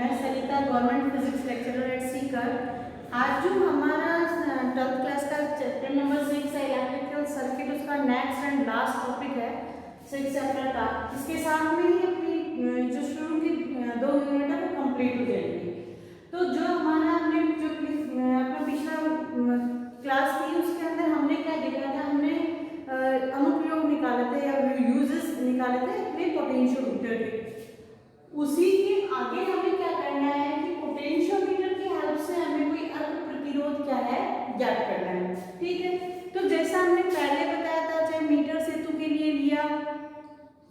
मैं Sarita government physics lecturer at Sikar. आज जो हमारा 12th क्लास का चैप्टर नंबर 6 है इलेक्ट्रिकल सर्किट, उसका नेक्स्ट एंड लास्ट टॉपिक है 6 चैप्टर का। इसके साथ में ही अपनी जो शुरू की 2 यूनिट है वो कंप्लीट हो जाएगी। तो जो हमारा हमने जो अपना पिछला क्लास थी उसके अंदर हमने क्या देखा था, हमने अनुप्रयोग निकाले थे या यूजेस निकाले थे अपने पोटेंशियोमीटर के। उसी के आगे हमें क्या करना है कि पोटेंशियोमीटर की हेल्प से हमें कोई अर्क प्रतिरोध क्या है ज्ञात करना है। ठीक है, तो जैसा हमने पहले बताया था, चाहे मीटर सेतु के लिए लिया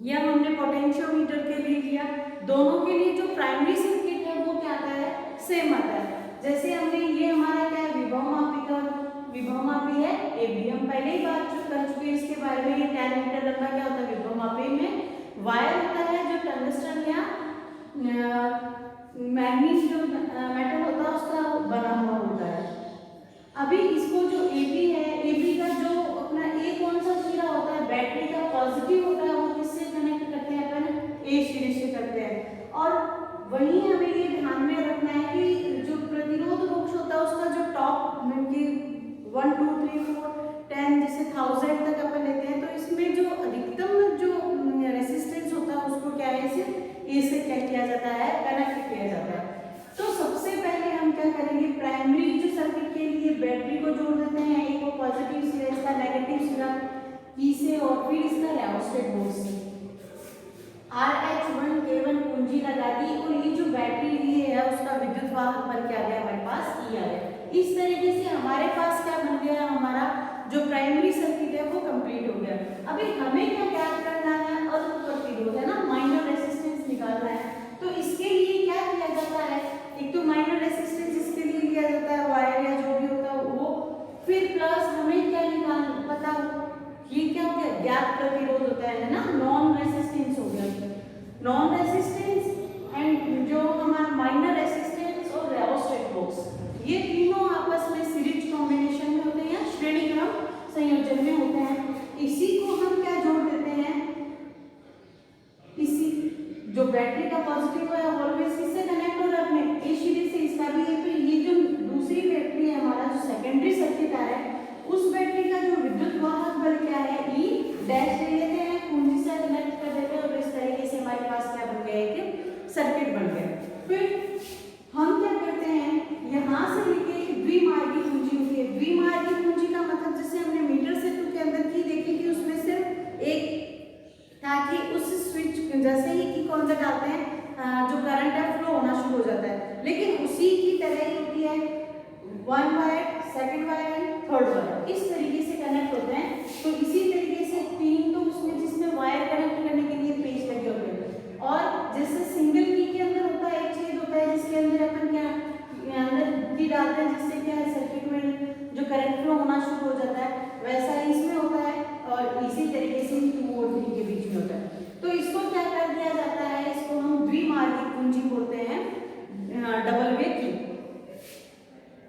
या हमने पोटेंशियोमीटर के लिए लिया, दोनों के लिए जो प्राइमरी सर्किट है वो क्या आता है, सेम आता है। जैसे हमने ये हमारा क्या है, विभव मापी है एबी। हम पहले ही बात कर चुके हैं इसके बारे में। ये 10 मीटर लंबा क्या होता है, विभव मापी में वायर होता है जो टंगस्टन या मैग्नीज जो मेटल होता है उसका बना हुआ होता है। अभी इसको जो एबी है, एबी का जो अपना ए कौन सा सिरा होता है, बैटरी का पॉजिटिव होता है, वो किससे कनेक्ट करते हैं अपन, ए सिरे से करते हैं। और वहीं हमें ये ध्यान में रखना है कि जो प्रतिरोध पक्ष होता है उसका जो टॉप की 1 2 3 4 10 जैसे 1000 तक अपन लेते हैं, तो इसमें जो अधिकतम जो रेसिस्टेंस होता है उसको क्या है, इसे क्या किया जाता है, कनेक्ट किया जाता है। तो सबसे पहले हम क्या करेंगे, प्राइमरी जो सर्किट के लिए बैटरी को जोड़ देते हैं, एक को पॉजिटिव सिरा, इसका नेगेटिव सिरा ई से, और फिर इसका रेओस्टेट बोर्ड से RH1 K1 कुंजी लगा दी, और ये जो बैटरी ली है उसका विद्युत वाहक बन के आ गया हमारे पास ई आ गया। इस तरीके से हमारे पास क्या बन गया, हमारा जो प्राइमरी सर्किट है वो कंप्लीट हो गया। अभी हमें क्या ज्ञात करना है, अर्क प्रतिरोध है ना, माइनर रेजिस्टेंस निकालना है। तो इसके लिए क्या किया जाता है, एक तो माइनर रेजिस्टेंस इसके लिए लिया जाता है वायर या जो भी होता है वो, फिर प्लस हमें क्या निकालना पता, ये क्या हो गया, ज्ञात प्रतिरोध होता है ना, नॉन रेजिस्टेंस हो गया। नॉन रेजिस्टेंस एंड जो हमारा माइनर रेजिस्टेंस और रेओस्टेट बॉक्स, ये तीनों आपस में सीरीज कॉम्बिनेशन में होते हैं या श्रेणी क्रम संयोजन में होते हैं। इसी को हम क्या जोड़ देते हैं, इसी जो बैटरी का पॉजिटिव है ऑलवेज किससे कनेक्ट हो रहा है, अपने ए सीरीज से, इसका भी है। तो ये जो दूसरी बैटरी है, हमारा जो सेकेंडरी सर्किट आ रहा है, उस बैटरी का जो विद्युत वाहक बल क्या है, ई डैश ले लेते हैं, कुंजी से कनेक्ट कर देते हैं, और इस तरीके से हमारे पास क्या बन गया, एक सर्किट बन गया। फिर हम क्या करते हैं, यहाँ से लेके एक द्विमार्गी कुंजी होती है। द्विमार्गी कुंजी का मतलब जैसे हमने मीटर सेतु के अंदर की देखी कि उसमें सिर्फ एक, ताकि उस स्विच जैसे ही की कौन सा डालते हैं, जो करंट है फ्लो होना शुरू हो जाता है। लेकिन उसी की तरह ही होती है 1 wire, second wire and third wire, इस तरीके से कनेक्ट होते हैं। तो इसी तरीके से 3 तो उसमें जिसमें वायर कनेक्ट करने के लिए पेच लगे होते हैं, और जैसे सिंगल की के अंदर होता है एक छेद होता है जिसके अंदर अपन क्या अंदर की डालते हैं, जिससे क्या है सर्किट में जो करंट फ्लो होना शुरू हो जाता है, वैसा ही इसमें होता है। और इसी तरीके से 2 और 3 के बीच में होता है। तो इसको क्या कर दिया जाता है, इसको हम द्विमार्गी कुंजी बोलते हैं, डबल वे की,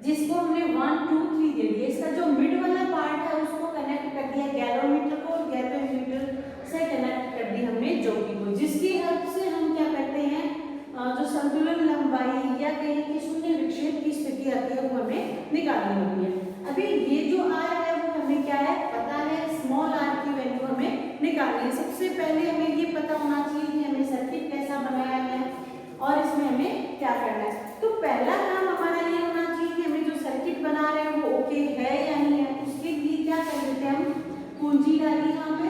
जिसको हमने 1 2 3 दे दिया। इसका जो मिड वाला पार्ट है उसको कनेक्ट कर दिया गैलोमीटर को, और गैलोमीटर से कनेक्ट कर दी हमने ज्योति को, जिसकी हेल्प से हम क्या करते हैं, जो संतुलन लंबाई या कहीं की शून्य विक्षेप की स्थिति आती है वो हमें निकालनी होती है। अभी ये जो आर है वो हमें क्या है पता है, स्मॉल आर की वैल्यू हमें निकालनी है। सबसे पहले हमें ये पता होना चाहिए कि हमें सर्किट कैसा बनाया है और इसमें हमें क्या करना है। तो पहला काम हमारा ये होना चाहिए कि हमें जो सर्किट बना रहे हैं वो ओके है या नहीं है। उसके लिए क्या कर देते हैं, हम कुंजी डाली यहाँ पे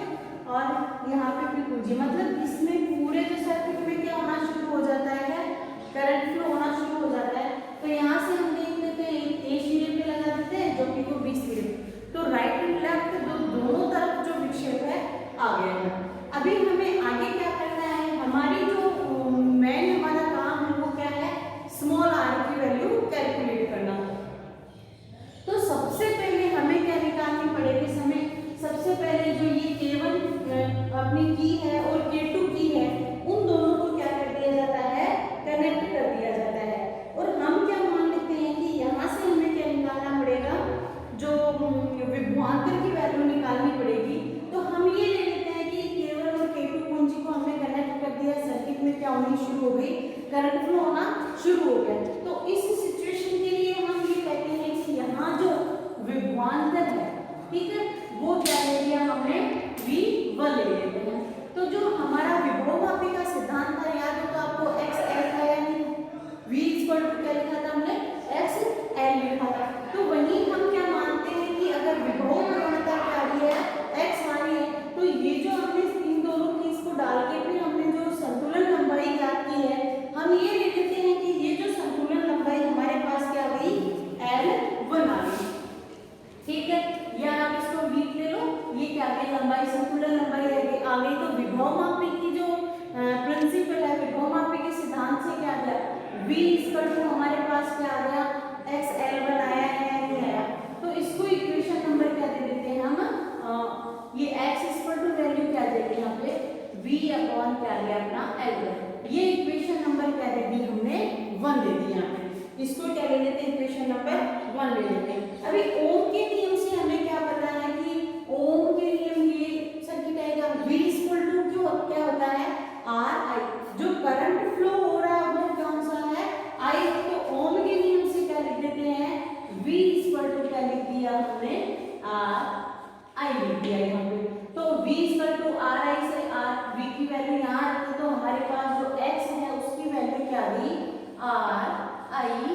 और यहाँ पे भी कुंजी, मतलब इसमें पूरे जो सर्किट में क्या होना शुरू हो जाता है, करंट फ्लो होना शुरू हो जाता है। तो यहाँ से हम देख लेते हैं, ए सिरे पे लगा देते हैं, ज्योति को बी सिरे, तो राइट एंड लेफ्ट दोनों तरफ जो विक्षेप है आ गया है। अभी हमें आगे क्या करना है, हमारी जो मेन हमारा काम है वो क्या है, स्मॉल आर की वैल्यू कैलकुलेट करना। तो सबसे पहले हमें क्या निकालनी पड़ेगी, हमें सबसे पहले जो ये K1 अपनी की है और K2 की है, उन दोनों को क्या कर दिया जाता है, कनेक्ट कर दिया जाता है। और हम क्या मान लेते हैं कि यहाँ से हमें क्या निकालना पड़ेगा, जो विभवांतर की वैल्यू निकालनी पड़ेगी। तो हम ये ले लेते हैं कि K1 और K2 कुंजी को हमने कनेक्ट कर दिया, सर्किट में क्या होनी शुरू हो गई, करंट फ्लो होना शुरू हो गया। तो इस सिचुएशन के लिए हम ये कहते हैं कि यहाँ जो विभवांतर है, ठीक है, वो क्या ले लिया हमने, V1 ले लेते हैं। तो जो हमारा विभवमापी का सिद्धांत था, याद हो तो आपको XL था या नहीं, V इक्वल टू क्या लिखा था हमने, XL लिखा था। तो वहीं हम क्या मानते हैं कि अगर विभव प्रवणता क्या आ रही है, X आ रही है, तो ये जो हमने इन दोनों चीज को डाल के फिर हमने जो संतुलन लंबाई ज्ञात की है, हम ये ले लेते हैं कि ये जो संतुलन लंबाई हमारे पास क्या आ गई, L1 आ गई, ठीक है, या आप इसको V ले लो, ये क्या आ गई लंबाई, संतुलन लंबाई आ गई। तो विभवमापी की जो प्रिंसिपल है, विभवमापी के सिद्धांत से क्या आ गया, V इक्वल टू हमारे पास क्या आ गया, XL1 आया है या नहीं आया। तो इसको इक्वेशन नंबर क्या दे देते हैं हम, ये X इक्वल टू वैल्यू क्या दे दी यहाँ पे, V अपॉन क्या आ गया अपना L1, ये इक्वेशन नंबर क्या दे दी हमने, 1 दे दी यहाँ पे। इसको क्या ले लेते हैं, इक्वेशन नंबर 1 ले लेते हैं। अभी ओम के नियम से हमें क्या पता है कि ओम के नियम ये सर्किट आएगा, V इक्वल टू क्या होता है, RI, जो करंट फ्लो हो रहा है वो कौन सा है, I। तो ओम के नियम से क्या लिख देते हैं, V इक्वल टू क्या लिख दिया हमने, RI लिख दिया यहाँ पे। तो V इक्वल टू RI से V की वैल्यू यहाँ रखते तो हमारे पास जो X है उसकी वैल्यू क्या आ गई, RI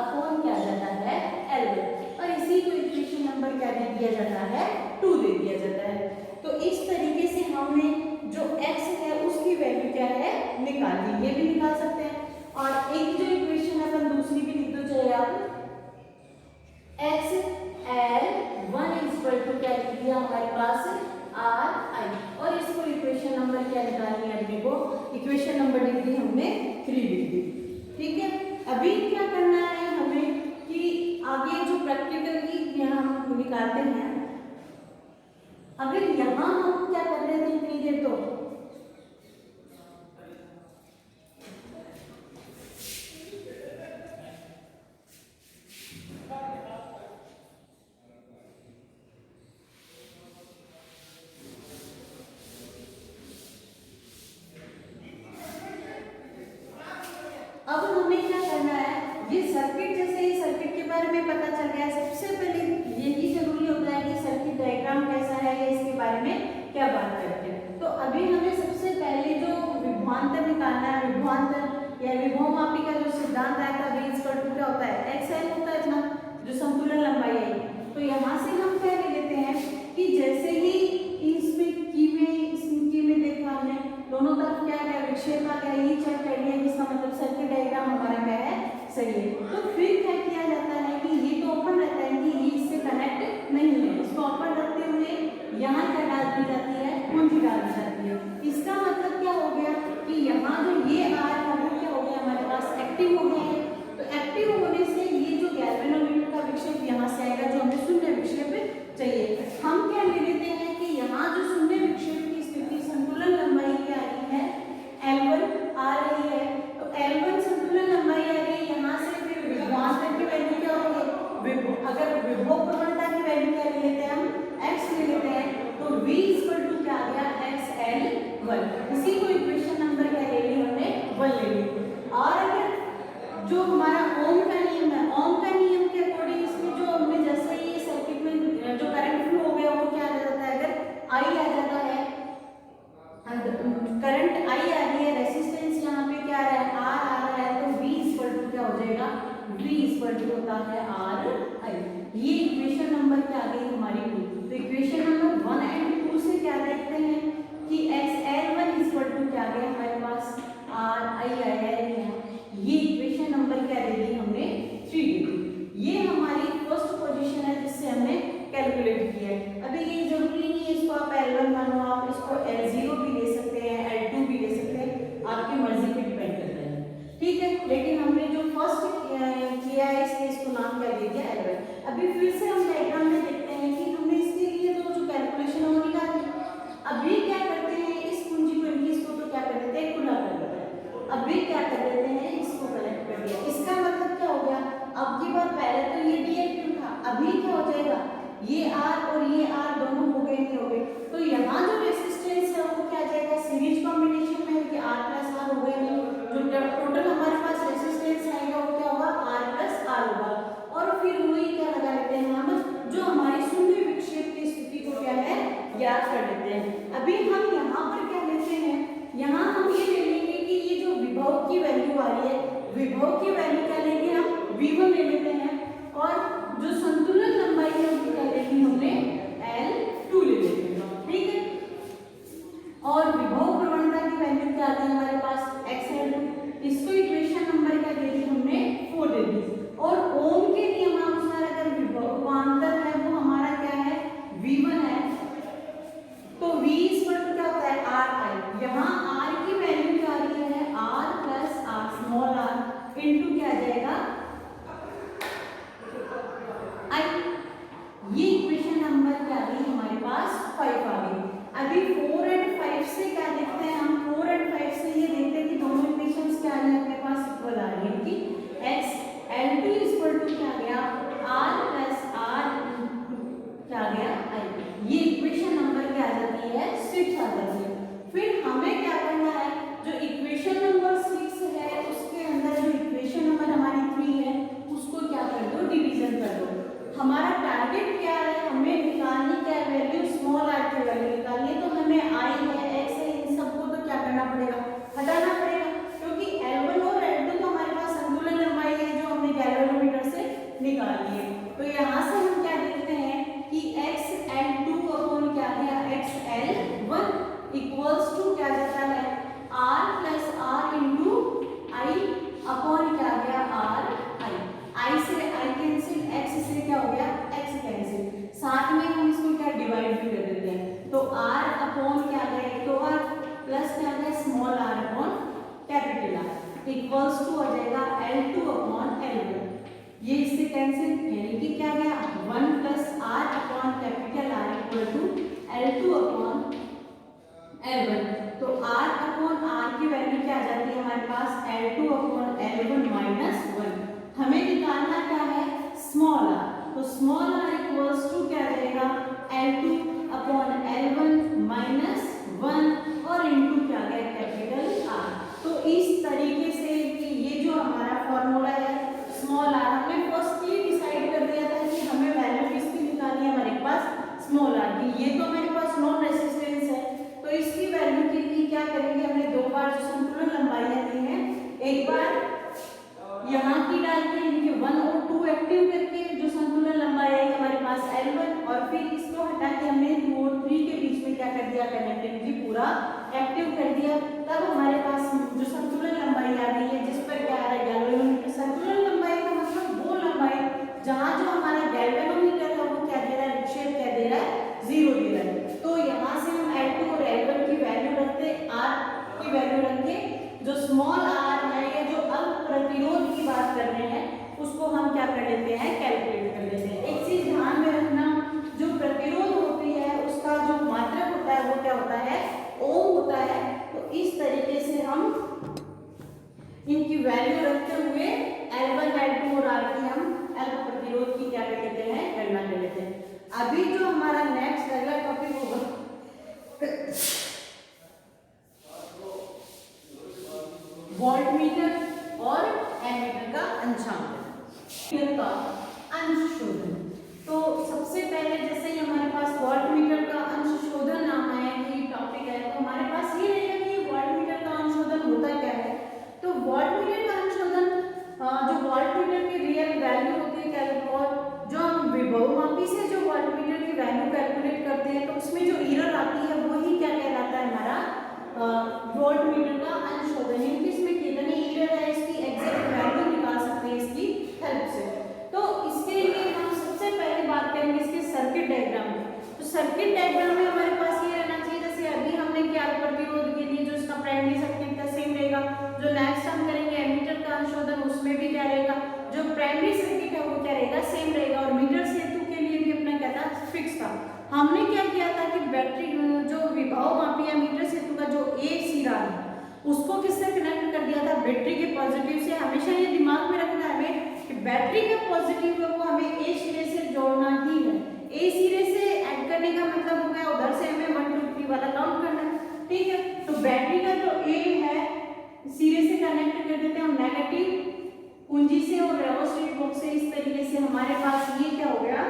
अपॉन क्या जाता है, L1, और इसी को इक्वेशन नंबर क्या दे दिया जाता है, 2 दे दिया जाता है। तो इस तरीके से हमने जो X है उसकी वैल्यू क्या है निकाली, ये भी निकाल सकते हैं। और एक जो इक्वेशन है अपन दूसरी भी लिख दो, चाहे आप XL1 इक्वल टू क्या लिख दिया हमारे पास, RI, और इसको इक्वेशन नंबर क्या निकालनी है अपने को, इक्वेशन नंबर लिख दी हमने 3 लिख दी, ठीक है। अभी क्या करना है हमें कि आगे जो प्रैक्टिकली यहाँ हम निकालते हैं, अगर यहाँ हम क्या कर रहे थे इतनी देर, तो अब हमें क्या करना है, ये सर्किट, जैसे ही सर्किट के बारे में पता चल गया, सबसे पहले यही जरूरी होता है कि सर्किट डायग्राम कैसा है या इसके बारे में क्या बात करते हैं। तो अभी हमें सबसे पहले जो विभवांतर निकालना है, विभवांतर या विभवमापी का जो सिद्धांत आया था, V इक्वल टू क्या होता है, XL होता है अपना जो संतुलन लंबाई है। तो यहाँ से हम क्या ले लेते हैं कि जैसे ही इसमें की में देखा हमने दोनों तरफ क्या है, विक्षेप आ गया, ये चेक कर लिया, जिसका मतलब सर्किट डायग्राम हमारा क्या है, सही है। तो फिर क्या किया जाता है कि ये तो ओपन रहता है कि ये इससे कनेक्ट नहीं है, इसको ओपन रखते हुए यहाँ क्या डाल दी जाती है, कुंजी डाल दी जाती है। इसका मतलब क्या हो गया कि यहाँ जो ये आर है वो क्या हो गया, हमारे पास एक्टिव हो गया है। तो एक्टिव होने से ये जो गैल्वेनोमीटर का विक्षेप यहाँ से आएगा, जो हमें शून्य विक्षेप चाहिए। हम क्या ले लेते हैं कि यहाँ जो शून्य विक्षेप की स्थिति, संतुलन लंबाई क्या आ रही है, L1 आ रही है। तो L1 संतुलन लंबाई आ रही है, यहाँ से फिर विभवांतर की वैल्यू क्या होगी, अगर विभव प्रवणता की वैल्यू क्या ले लेते हैं हम, X ले लेते हैं। तो V इक्वल टू क्या आ गया, XL1, इसी को इक्वेशन नंबर क्या ले ली हमने, 1 ले ली। और अगर जो हमारा ओम का नियम है, ओम का नियम के अकॉर्डिंग इसमें जो हमने जैसे ही सर्किट में जो करंट फ्लो हो गया वो क्या आ जाता है, अगर I आ जाता है, करंट I आ रही है, रेसिस्टेंस यहाँ पे क्या आ रहा है, R आ रहा है, तो V इक्वल टू क्या हो जाएगा, V इक्वल टू होता है RI। ये इक्वेशन नंबर क्या आ गई हमारी 2। तो इक्वेशन नंबर 1 और 2 से क्या देखते हैं कि XL1 इक्वल टू क्या आ गया हमारे पास, RI आया है। ये इक्वेशन नंबर क्या दे दी हमने, 3 दे दी। ये हमारी फर्स्ट पोजीशन है जिससे हमने कैलकुलेट किया है। अभी ये जरूरी नहीं है इसको आप L1 मानो, आप इसको L0 भी ले सकते हैं, L2 भी ले सकते हैं, आपकी मर्जी पे डिपेंड करता है, ठीक है। लेकिन हमने जो फर्स्ट किया है इसलिए इसको नाम क्या दे दिया, L1। अभी फिर से हम डायग्राम में देखते हैं कि हमने इसके लिए तो जो कैलकुलेशन है वो निकाल दी। अभी क्या करते हैं, इस कुंजी को इसको तो क्या कर देते हैं, खुला कर देते हैं। अभी क्या कर देते हैं, इसको कनेक्ट कर दिया। इसका मतलब क्या हो गया, अब की बार पहले तो ये डीएक्टिव था, अभी क्या हो जाएगा, ये R और ये R दोनों हो गए, नहीं हो गए। तो यहाँ जो रेसिस्टेंस है वो क्या आ जाएगा, सीरीज कॉम्बिनेशन में, कि R प्लस R हो गए, नहीं जो टोटल हमारे पास रेसिस्टेंस है विभव की वैल्यू क्या लेंगे हम, V1 ले लेते हैं, और जो संतुलन लंबाई है उसकी क्या लेंगे हमने, L2 ले लेते हैं, ठीक है। और विभव प्रवणता की वैल्यू क्या आती है हमारे पास, XL2, इसको इक्वेशन नंबर क्या दे दी हमने, 4 दे दी। और ओम के नियमानुसार अगर विभवांतर है वो हमारा क्या है, V1 है, तो V क्या होता है, RI। यहाँ R की वैल्यू क्या आ रही है, R plus R small r into क्या आ जाएगा I। ये इक्वेशन नंबर क्या आ गई हमारे पास, 5 आ गई। अभी 4 और 5 से क्या देखते हैं हम, 4 और 5 से ये देखते हैं कि दोनों इक्वेशंस क्या आ रही है अपने पास, इक्वल आ रही है कि XL2 इक्वल टू क्या आ गया, R प्लस R क्या आ गया I। ये इक्वेशन नंबर क्या आ जाती है, 6 आ जाती है। फिर हमें क्या करना है, जो इक्वेशन नंबर 6 है उसके अंदर जो इक्वेशन नंबर हमारी 3 है उसको क्या कर दो, डिवीजन कर दो। हमारा टारगेट क्या है, हमें निकालनी क्या वैल्यू, स्मॉल r की वैल्यू निकालनी है, तो हमें I है, x है, इन सबको तो क्या करना पड़ेगा, हटाना पड़ेगा, क्योंकि L1 और L2 तो हमारे पास संतुलन लंबाई है जो हमने गैल्वेनोमीटर से निकाली है। तो यहाँ से हम क्या देखते हैं कि XL2 अपॉन क्या गया, XL1 इक्वल्स टू क्या जाता है, R plus R into I upon क्या गया, RI। I से I कैंसिल, X से क्या हो गया, X कैंसिल, साथ में हम इसको क्या डिवाइड भी कर देते हैं, तो R अपॉन क्या गया, तो R प्लस क्या गया, small r upon capital R equals to आ जाएगा L2 अपॉन L1। ये इससे कैंसिल, यानी कि क्या गया, 1 plus R upon capital R equal to L2 upon L1। तो R अपॉन R की वैल्यू क्या आ जाती है हमारे पास, L2 अपॉन L1 माइनस 1। हमें निकालना क्या है, स्मॉल r, तो स्मॉल r इक्वल्स टू क्या आ जाएगा, L2 अपॉन L1 माइनस 1 और इनटू क्या आ गया, कैपिटल R। तो इस तरीके से कि ये जो हमारा फॉर्मूला है स्मॉल r, हमने फर्स्ट ये डिसाइड कर दिया था कि हमें वैल्यू किसकी निकालनी है हमारे पास, स्मॉल r की। ये तो हमारे पास नॉन रेजिस्टेंस है, तो इसकी वैल्यू के लिए क्या करेंगे, हमने दो बार जो संतुलन लंबाइयां दी हैं, एक बार यहाँ की डाल के इनके 1 और 2 एक्टिव करके जो संतुलन लंबाई है हमारे पास L1, और फिर इसको हटा के हमने 2 और 3 के बीच में क्या कर दिया, कनेक्टिविटी पूरा एक्टिव कर दिया। तब हमारे पास जो संतुलन लंबाई आ गई है, जिस पर क्या आ रहा है, गैल्वेनोमीटर। संतुलन लंबाई का मतलब वो लंबाई जहाँ जो हमारा गैल्वेनोमीटर है वो क्या दे रहा है, विक्षेप क्या दे रहा है, 0 दे रहा है। तो यहाँ से हम L2 और L1 की वैल्यू रखते, R की वैल्यू रखते, जो स्मॉल r है या जो अल्प प्रतिरोध की बात कर रहे हैं उसको हम क्या कर लेते हैं, कैलकुलेट कर लेते हैं। एक चीज ध्यान में रखना, जो प्रतिरोध होती है उसका जो मात्रक होता है वो क्या होता है, ओम होता है। तो इस तरीके से हम इनकी वैल्यू रखते हुए L1, L2 और R की हम अल्प प्रतिरोध की क्या कर लेते हैं, गणना कर लेते हैं। अभी जो हमारा नेक्स्ट अगला टॉपिक होगा वोल्टमीटर और एमीटर का अंशांकन का अंशशोधन। तो सबसे पहले जैसे ही हमारे पास वोल्टमीटर का अंशशोधन नाम है, ये टॉपिक है, तो हमारे पास ये रहेगा कि वोल्टमीटर का अंशशोधन होता क्या है। तो वोल्टमीटर का अंशशोधन, जो वोल्टमीटर की रियल वैल्यू होती है, जो हम विभवमापी से जो वोल्टमीटर की वैल्यू कैलकुलेट करते हैं, तो उसमें जो एरर आती है वही क्या कहलाता है, हमारा वोल्टमीटर का अंशशोधन। इसमें कितनी एरर है इसकी एग्जैक्ट वैल्यू निकाल सकते हैं इसकी हेल्प से। तो इसके लिए हम सबसे पहले बात करेंगे इसके सर्किट डायग्राम में। तो सर्किट डायग्राम में हमारे पास ये रहना चाहिए, जैसे अभी हमने क्या प्रतिरोध के लिए जो इसका प्राइमरी सर्किट का सेम रहेगा, जो नेक्स्ट हम करेंगे एमीटर का अंशशोधन उसमें भी क्या रहेगा, जो प्राइमरी सर्किट है वो क्या रहेगा, सेम रहेगा। और मीटर सेतु के लिए भी अपना क्या था, फिक्स था। हमने क्या किया था कि बैटरी जो विभव मापी है मीटर सेतु का जो ए सिरा है उसको किससे कनेक्ट कर दिया था, बैटरी के पॉजिटिव से। हमेशा ये दिमाग में रखना है हमें कि बैटरी का पॉजिटिव है वो हमें ए सिरे से जोड़ना ही है। ए सिरे से ऐड करने का मतलब हो गया उधर से हमें 1 2 3 वाला काउंट करना है, ठीक है। तो बैटरी का जो ए है सिरे से कनेक्ट कर देते हैं हम नेगेटिव कुंजी से और रेवोस्टेट बॉक्स से। इस तरीके से हमारे पास ये क्या हो गया,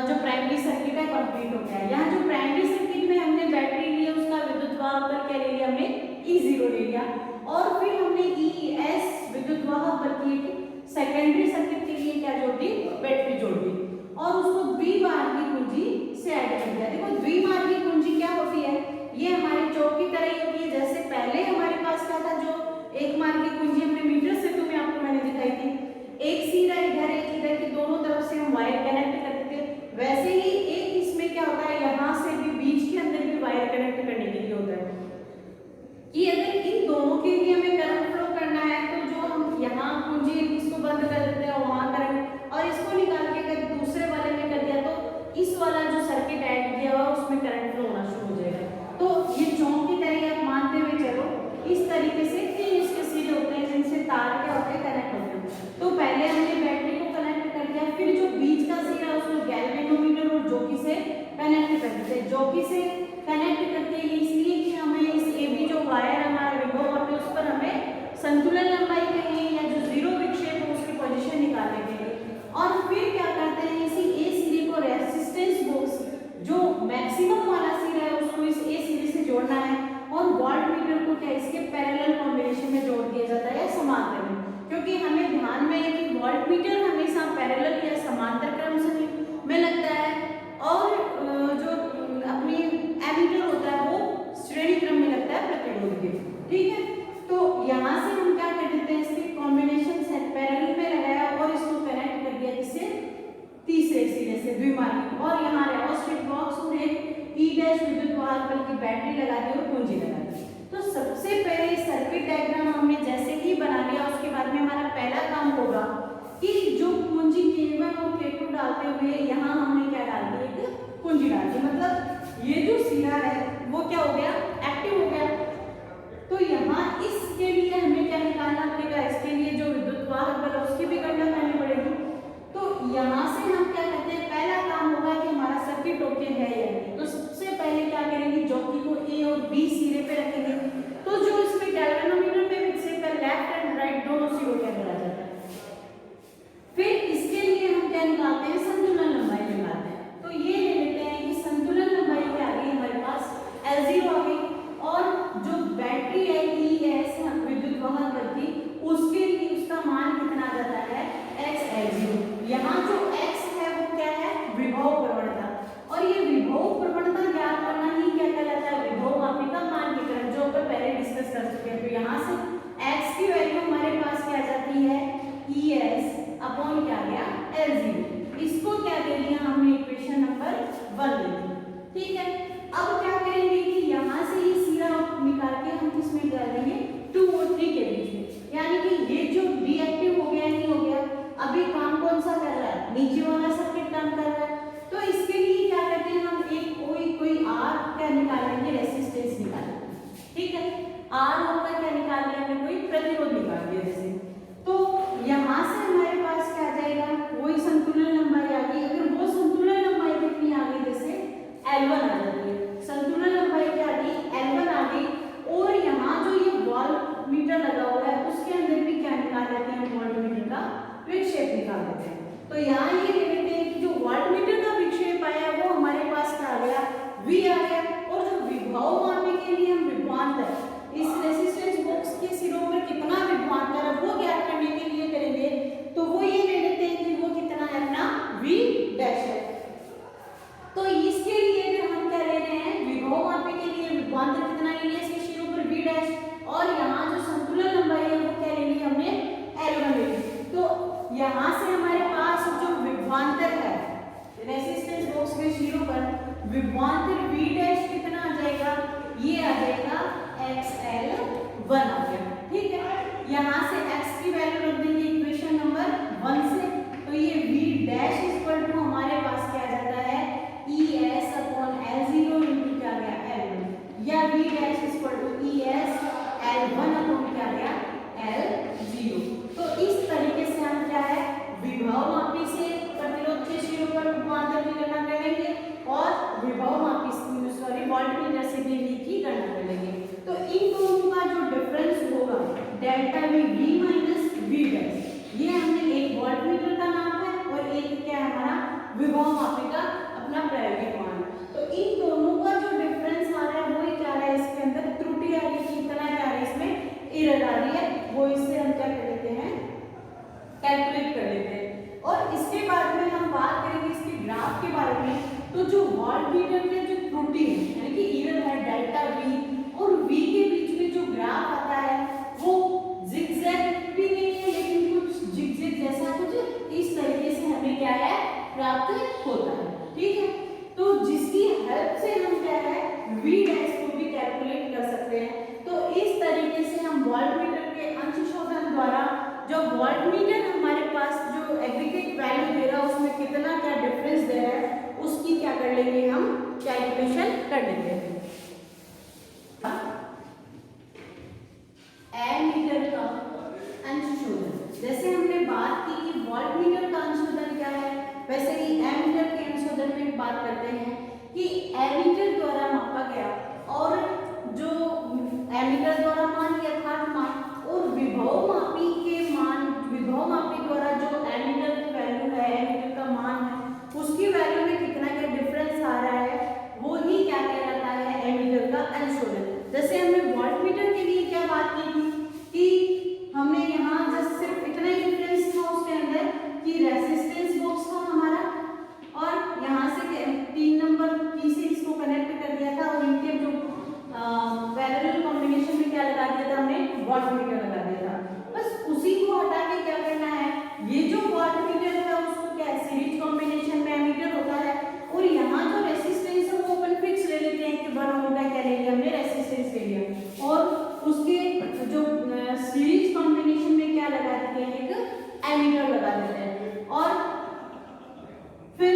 जो प्राइमरी सर्किट है कंप्लीट हो गया। यहाँ जो प्राइमरी सर्किट में हमने बैटरी लिया उसका विद्युत वाहक पर क्या ले लिया, हमने E0 ले लिया, और फिर हमने ES विद्युत वाहक सेकेंडरी सर्किट के लिए क्या जोड़ दी, बैटरी जोड़ दी और उसको द्विमार्गी कुंजी से ऐड कर दिया। देखो द्विमार्गी कुंजी क्या होती है, ये हमारे चौक की तरह ही होती है। जैसे पहले हमारे पास क्या था, जो एक मार्गी कुंजी हमने मीटर से तुम्हें आपको मैंने दिखाई थी, एक सिरा इधर एक इधर की दोनों तरफ से हम वायर कनेक्ट करते थे, वैसे ही एक इसमें क्या होता है, यहाँ से भी बीच के अंदर भी वायर कनेक्ट करने के लिए होता है कि अगर इन दोनों के लिए हमें करंट फ्लो करना है तो जो हम यहाँ कुंजी इसको बंद कर देते हैं वहां करंट, और इसको निकाल के अगर दूसरे वाले में कर दिया तो इस वाला जो सर्किट ऐड किया हुआ उसमें करंट फ्लो होना शुरू हो जाएगा। तो ये चौक की तरह आप मानते हुए चलो, इस तरीके से 3 इसके सिरे होते हैं जिनसे तार क्या होते हैं, कनेक्ट होते हैं। तो पहले हमने बैटरी को कनेक्ट कर दिया, फिर जो बीच का सिरा उसको गैल्वेनोमीटर और जॉकी से कनेक्ट कर देते हैं। जॉकी से कनेक्ट करते हैं इसलिए कि हमें इस AB जो वायर हमारा विभव होता है उस पर हमें संतुलन लंबाई चाहिए या जो जीरो विक्षेप है उसकी पोजीशन निकालने के लिए। और फिर क्या करते हैं, इसी A सिरे को रेजिस्टेंस बॉक्स जो मैक्सिमम वाला सिरा है उसको इस A सिरे से जोड़ना है और वोल्टमीटर को क्या इसके पैरेलल कॉम्बिनेशन में जोड़ दिया जाता है समांतर में, क्योंकि हमें ध्यान में है कि वोल्टमीटर हमेशा पैरेलल या समांतर क्रम में लगता है और जो अपनी एमीटर होता है वो श्रेणी क्रम में लगता है प्रतिरोध के। ठीक है, तो यहाँ से हम क्या कर देते हैं, इसके कॉम्बिनेशन सेट पैरेलल में लगाया और इसको कनेक्ट कर दिया किससे, तीसरे सिरे से द्विमार्गी, और यहाँ रेओस्टेट बॉक्स और एक E' विद्युत वाहक बल की बैटरी लगा दी और कुंजी लगा दी। तो सबसे पहले सर्किट डायग्राम हमने जैसे ही बना लिया, उसके बाद में हमारा पहला काम होगा कि जो कुंजी K1 और K2 डालते हुए यहाँ हमने क्या डाल दी, एक कुंजी डाल दी, मतलब ये जो सिरा है वो क्या हो गया, एक्टिव हो गया। तो यहाँ इसके लिए हमें क्या निकालना पड़ेगा, इसके लिए जो विद्युत वाहक बल है उसकी भी गणना करनी पड़ेगी। तो यहाँ से हम क्या करते हैं, पहला काम होगा कि हमारा सर्किट ओके है या नहीं। तो सबसे पहले क्या करेंगे, जॉकी को A और B सिरे पे रखेंगे, तो जो इसमें गैल्वेनोमीटर में विक्षेप है लेफ्ट एंड राइट दोनों सिरों के अंदर आ जाता है। फिर इसके लिए हम क्या निकालते हैं, संतुलन लंबाई निकालते हैं। तो ये ले लेते हैं कि संतुलन लंबाई क्या आ गई हमारे पास, L0 आ गई, और जो बैटरी है ES विद्युत वाहक करती उसके लिए उसका मान कितना आ जाता है, XL0। यहाँ जो X है वो क्या है, विभव प्रवणता, और ये विभव प्रवणता ज्ञात करना ही क्या कहलाता है, विभव मापिका मानकीकरण, जो अपन पहले डिस्कस कर चुके हैं। तो यहाँ से X की वैल्यू हमारे पास क्या जाती है, ES अपॉन क्या गया, L0। इसको क्या दे दिया हमने, इक्वेशन नंबर 1 दे दी। ठीक है, अब क्या करेंगे कि यहाँ से ये सिरा निकाल के हम किसमें डालेंगे, 2 और 3 के बीच में, यानी कि ये जो डीएक्टिव हो गया नहीं हो गया, अभी काम कौन सा कर रहा है, नीचे वाला सर्किट काम कर रहा है। तो इसके लिए क्या करते हैं, हम एक कोई R क्या निकालेंगे, रेजिस्टेंस निकालेंगे। ठीक है, R होगा क्या निकाल लिया हमने, कोई प्रतिरोध निकाल दिया जैसे। तो यहाँ से हमारे पास क्या आ जाएगा, वही संतुलन लंबाई आ गई। अगर वो संतुलन लंबाई कितनी आ गई, जैसे L1 आ जाती है, संतुलन लंबाई क्या आ गई, L1 आ गई। और यहाँ जो ये वोल्टमीटर लगा हुआ है उसके अंदर भी क्या निकाल लेते हैं, वोल्टमीटर का विक्षेप निकाल देते हैं। तो यहाँ ये ले लेते हैं कि जो वोल्टमीटर का विक्षेप आया वो हमारे पास क्या आ गया, V आ गया। और जो विभव मापने के लिए हम विभवांतर, इस रेजिस्टेंस बॉक्स के सिरों पर कितना विभवांतर है वो ज्ञात करने के लिए करेंगे, तो वो ये ले लेते हैं कि वो कितना है अपना V' है। तो इसके लिए हम क्या ले रहे हैं, विभव मापने के लिए विभवांतर कितना ले लिया इसके सिरों पर V', और यहाँ जो संतुलन लंबाई है वो क्या ले ली हमने, L1 ले ली। तो यहाँ से हमारे पास जो विभवांतर है रेजिस्टेंस बॉक्स के सिरों पर, विभवांतर V' कितना आ जाएगा, ये आ जाएगा XL1 आ गया। ठीक है, यहाँ से X की वैल्यू रख देंगे इक्वेशन नंबर 1 से, तो ये V' इक्वल टू हमारे पास क्या जाता है, ES अपॉन L0 इंटू क्या गया L1, या V' equal to ES L1 upon क्या गया L0। तो इस तरीके से हम क्या है, विभव मापी से प्रतिरोध के सिरों पर विभवांतर की गणना करेंगे और विभव मापी वोल्टमीटर से भी की गणना करेंगे। तो इन दोनों का जो डिफरेंस होगा डेल्टा V माइनस V', ये हमने एक वोल्टमीटर का नाम है और एक क्या है हमारा विभव मापी का अपना प्रायोगिक मान। तो इन दोनों का जो डिफरेंस आ रहा है वो क्या आ रहा है, इसके अंदर त्रुटि आ रही है, कितना क्या आ रहा है इसमें कर लेंगे, हम कैलकुलेशन कर लेते हैं। एमीटर का अंशशोधन, जैसे हमने बात की कि वोल्टमीटर का अंशशोधन क्या है, वैसे ही एमीटर के अंशशोधन में बात करते हैं कि एमीटर द्वारा मापा गया और जो एमीटर द्वारा मान यथार्थ मान और विभव मापी के मान, विभव मापी द्वारा जो एमीटर की वैल्यू है, एमीटर का मान है, उसकी वैल्यू में कितना क्या डिफरेंस आ रहा है, वो ही क्या कहलाता है, एमीटर का अंशशोधन। जैसे हमने वोल्टमीटर के लिए क्या बात की थी कि हमने यहाँ जस्ट सिर्फ इतना ही डिफरेंस था उसके अंदर कि रेसिस्टेंस बॉक्स था हमारा और यहाँ से 3 नंबर की से इसको कनेक्ट कर दिया था और इनके जो पैरेलल कॉम्बिनेशन में क्या लगा दिया था हमने, वोल्टमीटर लगा दिया था। बस उसी को हटा के क्या करना है, ये जो वोल्टमीटर है उसको क्या सीरीज कॉम्बिनेशन में एमीटर होता है और यहाँ जो रेसिस्टेंस है वो अपन फिक्स ले लेते हैं कि 1 ओम का क्या ले लिया हमने, रेसिस्टेंस ले लिया और उसके जो सीरीज कॉम्बिनेशन में क्या लगा देते हैं, एक एमीटर लगा देते हैं और फिर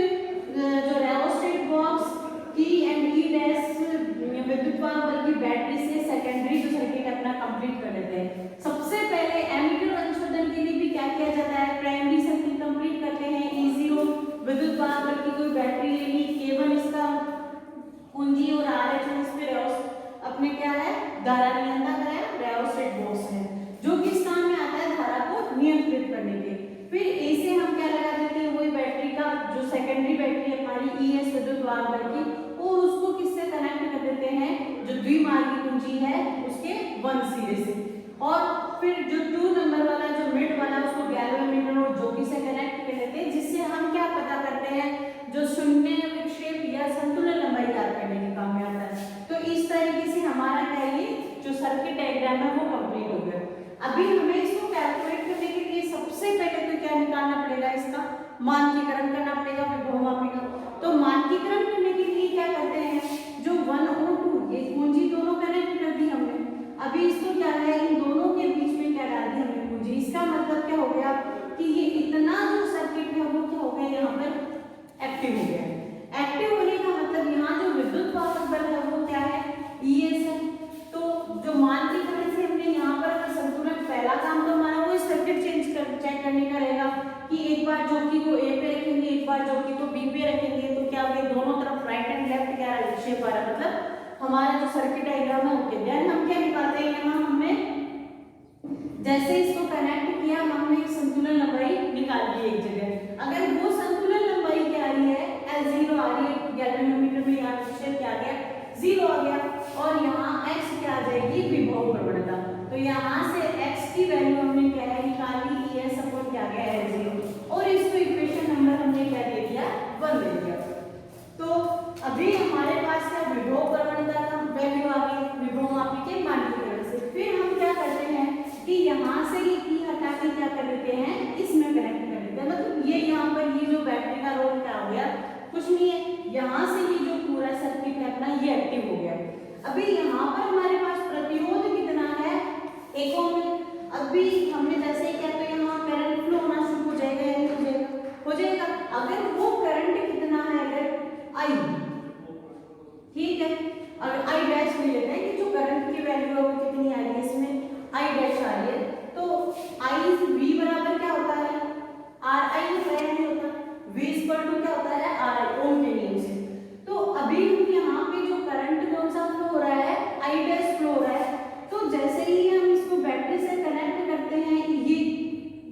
जो rheostat box E and E dash विद्युत वाहक बल की बैटरी से सेकेंडरी जो सर्किट अपना कंप्लीट कर लेते हैं। सबसे पहले एमीटर अंशशोधन के लिए भी क्या किया जाता है, प्राइमरी सर्किट कंप्लीट करते हैं, E0 विद्युत वाहक बल की कोई बैटरी लेनी, केवल इसका कुंजी और RH इस पे अपने क्या है, धारा नियंत्रक है, रेओस्टेट बॉक्स है जो किस काम में आता है, धारा को नियंत्रित करने के। फिर ए से हम क्या लगा देते हैं, वही बैटरी का जो सेकेंडरी बैटरी है हमारी ES विद्युत वाहक बल की, और उसको किससे कनेक्ट कर देते हैं, जो द्विमार्गी कुंजी है उसके 1 सिरे से, और फिर जो 2 नंबर वाला जो मिड वाला उसको गैल्वेमीटर और ज्योति से कनेक्ट कर देते हैं, जिससे हम क्या पता करते हैं, जो शून्य विक्षेप या संतुलन लंबाई ज्ञात करने के काम में आता है। तो इस तरीके से हमारा क्या ये जो सर्किट डायग्राम है वो कंप्लीट हो गया। अभी हमें इसको कैलकुलेट करने के लिए सबसे पहले तो क्या निकालना पड़ेगा, इसका मानकीकरण करना पड़ेगा विभव मापी का। तो मानकीकरण करने के लिए क्या करते हैं, जो 1 और 2 ये कुंजी दोनों कनेक्ट कर दी हमने, अभी इसको क्या है, इन दोनों के बीच में क्या डाल दी हमने कुंजी। इसका मतलब क्या हो गया कि ये इतना जो सर्किट है वो क्या हो गया, यहाँ पर एक्टिव हो गया। एक्टिव होने का मतलब यहाँ जो विद्युत वाहक बल है वो क्या है, ES है। तो जो मानकीकरण से हमने यहाँ पर संतुलन, पहला काम तो हमारा वो सर्किट चेक करने का रहेगा कि एक बार ज्योति को A पे रखेंगे, एक बार ज्योति को B पे रखेंगे, तो क्या होगा, दोनों तरफ राइट एंड लेफ्ट क्या विक्षेप आ रहा है, मतलब हमारा जो सर्किट डायग्राम है ओके। देन हम क्या निकालते हैं, यहाँ हमने जैसे इसको कनेक्ट किया हमने एक संतुलन लंबाई निकाल दी एक जगह। अगर वो संतुलन लंबाई क्या आ रही है, L0 आ रही है, गैल्वेनोमीटर में यहाँ विक्षेप क्या आ गया, 0 आ गया, और यहाँ x क्या आ जाएगी, विभव प्रवणता। तो यहाँ से x की वैल्यू हमने क्या है निकाली, ES अपॉन क्या गया L0, और इसको इक्वेशन नंबर हमने क्या दे दिया, 1 दे दिया। तो अभी हमारे पास क्या विभव प्रवणता का वैल्यू आ गई विभव मापी के मानकीकरण से। फिर हम क्या करते हैं कि यहाँ से ये P हटा के क्या कर देते हैं, इसमें कनेक्ट कर देते हैं। मतलब ये यहाँ पर ये जो बैटरी का रोल क्या हो गया, कुछ नहीं है, यहाँ से ये जो पूरा सर्किट है अपना ये एक्टिव हो गया। अभी यहाँ पर हमारे पास प्रतिरोध कितना है, 1 ओम है। अभी हमने जैसे क्या, तो यहाँ करंट फ्लो होना शुरू हो जाएगा या नहीं हो जाएगा, हो जाएगा। अगर वो करंट कितना है, अगर I, ठीक है, और I डैश ले लेते हैं कि जो करंट की वैल्यू है वो कितनी आ रही है, इसमें I डैश आ रही है। तो I V बराबर क्या होता है, RI होता है, नहीं होता, V इक्वल टू क्या होता है, RI, ओम के नियम से। तो अभी यहाँ पे जो करंट कौन सा फ्लो हो रहा है, I डैश फ्लो हो रहा है। तो जैसे ही हम इसको बैटरी से कनेक्ट करते हैं, ये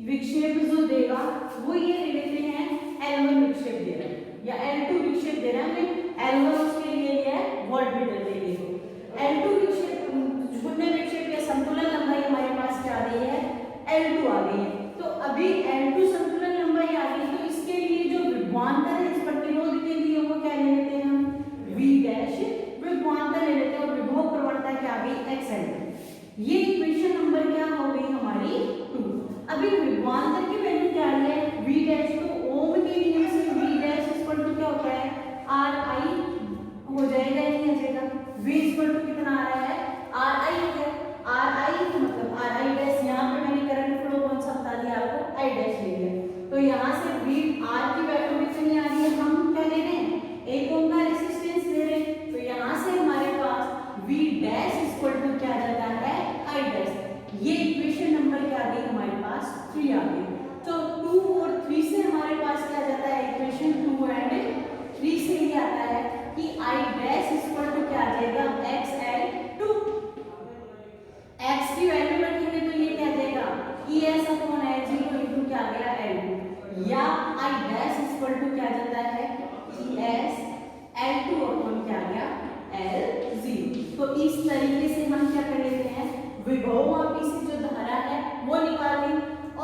विक्षेप जो देगा वो ये ले लेते हैं, L1 विक्षेप दे रहा है या L2 विक्षेप दे रहा है, हमने L1 उसके लिए लिया है वोल्टमीटर के लिए। तो L2 विक्षेप, शून्य विक्षेप या संतुलन लंबाई हमारे पास क्या आ गई है, L2 आ गई है। तो अभी L2 संतुलन लंबाई आ गई, तो इसके लिए जो विभवांतर है इस प्रतिरोध के लिए वो क्या ले लेते हैं हम, V डैश विभवांतर ले लेते हैं, और विभव प्रवणता क्या आ गई, XL। ये इक्वेशन नंबर क्या हो गई हमारी 2। अभी विभवांतर की वैल्यू क्या आ रही है, V डैश, तो ओम के नियम से V डैश इक्वल टू क्या होता है, RI हो जाएगा या नहीं हो जाएगा, V इक्वल टू कितना आ रहा है, RI हो गया। RI मतलब RI डैश, यहाँ पे मैंने करंट फ्लो कौन सा बता दिया आपको, I डैश ले लिया। तो यहाँ से V R की वैल्यू कितनी आ रही है, हम क्या ले रहे हैं, 1 ओम कि I डैश इक्वल टू क्या आ जाएगा XL2। x की वैल्यू रखेंगे तो ये क्या आ जाएगा ES अपॉन L0 इनटू क्या आ गया L2, या I डैश इक्वल टू क्या आ जाता है ES L2 अपॉन क्या आ गया L0। तो इस तरीके से हम क्या कर लेते हैं, विभवमापी से जो धारा है वो निकाल ली,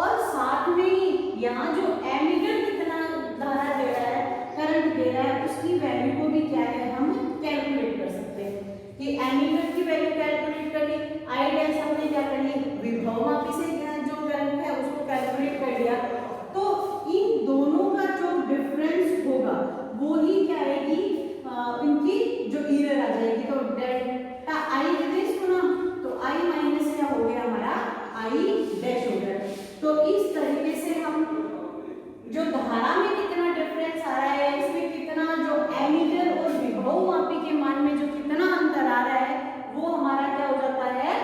और साथ में ही यहाँ जो एमीटर कितना धारा दे रहा है, करंट दे रहा है, उसकी वैल्यू को भी क्या है हम कैलकुलेट कर सकते हैं। कि एमीटर की वैल्यू कैलकुलेट कर ली, आई डैश हमने क्या कर ली, विभवमापी से जो करंट है उसको कैलकुलेट कर लिया, तो इन दोनों का जो डिफरेंस होगा वो ही क्या आएगी, इनकी जो एरर आ जाएगी। तो डेल्टा आई डैश होना, तो आई माइनस क्या हो गया हमारा आई डैश हो गया। तो इस तरीके से हम जो धारा में कितना डिफरेंस आ रहा है, इसमें कितना जो एमीटर और विभवमापी के मान में जो कितना अंतर आ रहा है, वो हमारा क्या हो जाता है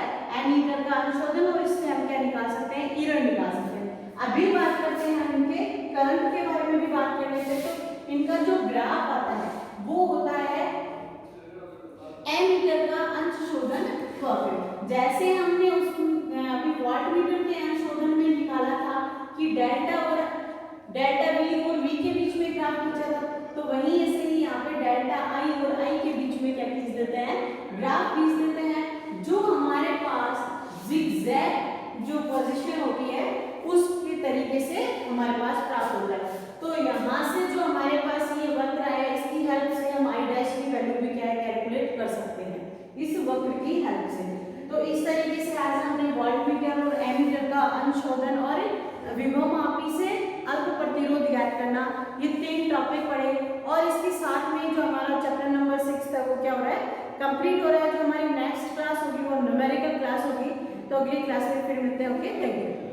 एमीटर का अंशोधन, और इससे हम क्या निकाल सकते हैं एरर निकाल सकते हैं। अभी बात करते हैं हम इनके करंट के बारे में भी बात कर लेते हैं। तो इनका जो ग्राफ आता है वो होता है एमीटर का अंशशोधन कर्व। जैसे हमने उस अभी वाटमीटर के अंशशोधन में निकाला था कि डेल्टा V और V के बीच में ग्राफ खींचा था, तो वहीं ऐसे ही यहाँ पे डेल्टा I और I के बीच में क्या खींच देते हैं, ग्राफ खींच देते हैं। जो हमारे पास जिगजैग जो पोजीशन होती है उसके तरीके से हमारे पास प्राप्त होता है। तो यहाँ से जो हमारे पास ये वक्र है, इसकी हेल्प से हम I डैश की वैल्यू भी क्या है कैलकुलेट कर सकते हैं इस वक्र की हेल्प से। तो इस तरीके से आज हमने वोल्टमीटर और एमीटर का अंशशोधन और विभवमापी से अल्प प्रतिरोध ज्ञात करना, ये 3 टॉपिक पढ़े, और इसके साथ में जो हमारा चैप्टर नंबर 6 था वो क्या हो रहा है कंप्लीट हो रहा है। जो हमारी नेक्स्ट क्लास होगी वो न्यूमेरिकल क्लास होगी। तो अगली क्लास में फिर मिलते हैं। Okay, thank you.